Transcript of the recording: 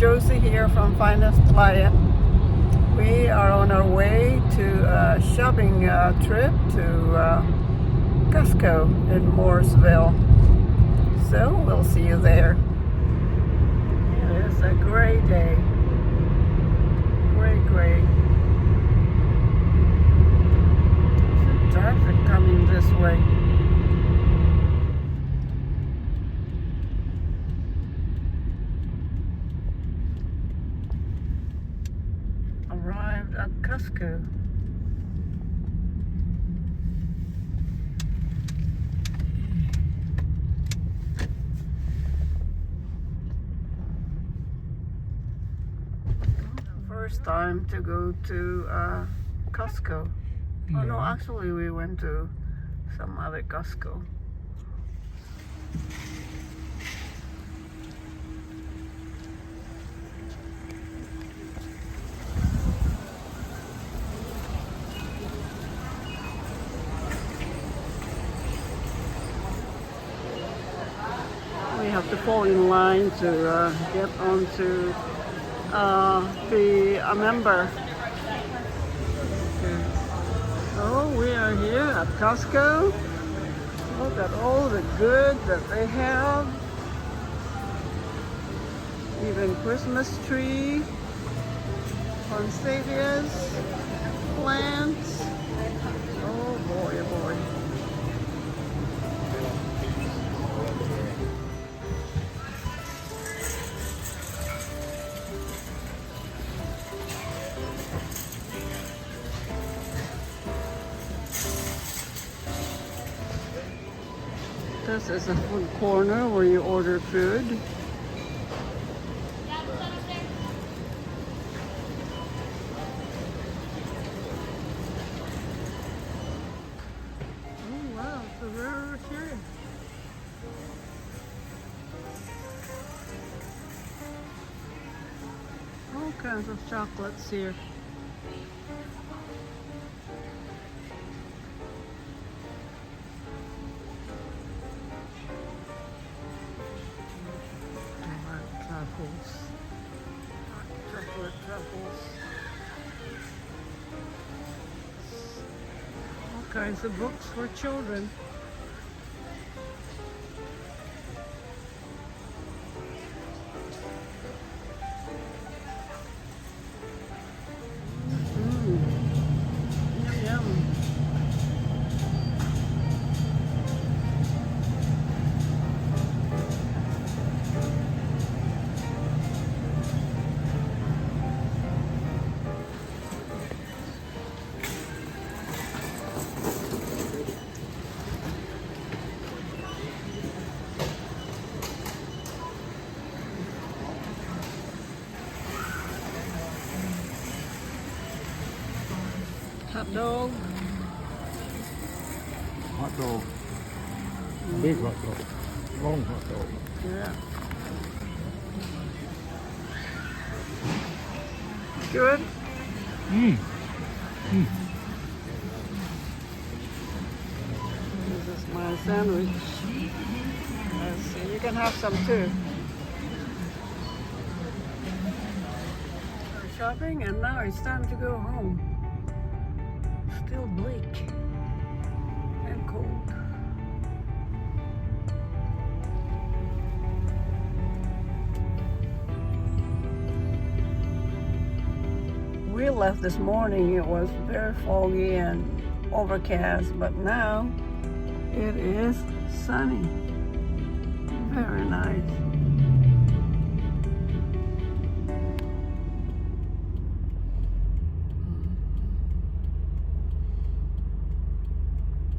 Josie here from Finest Client. We are on our way to a shopping trip to COSTCO in Mooresville. So we'll see you there. It is a great day. Great. There's traffic coming this way. Arrived at COSTCO. First time to go to COSTCO. Oh no, actually we went to some other COSTCO. We have to fall in line to get onto be a member. Okay. Oh, we are here at COSTCO. Look at all the goods that they have. Even Christmas tree, poinsettias, plants. Oh boy, oh boy. This is a food corner where you order food. Oh wow, it's a rare here. All kinds of chocolates here. Chocolate truffles. All kinds of books for children. Yum. Hot dog. Hot dog. Big hot dog. Long hot dog. Yeah. Good? This is my sandwich. Let's see. You can have some too. We're shopping and now it's time to go home. Still bleak and cold. We left this morning, it was very foggy and overcast, but now it is sunny. Very nice.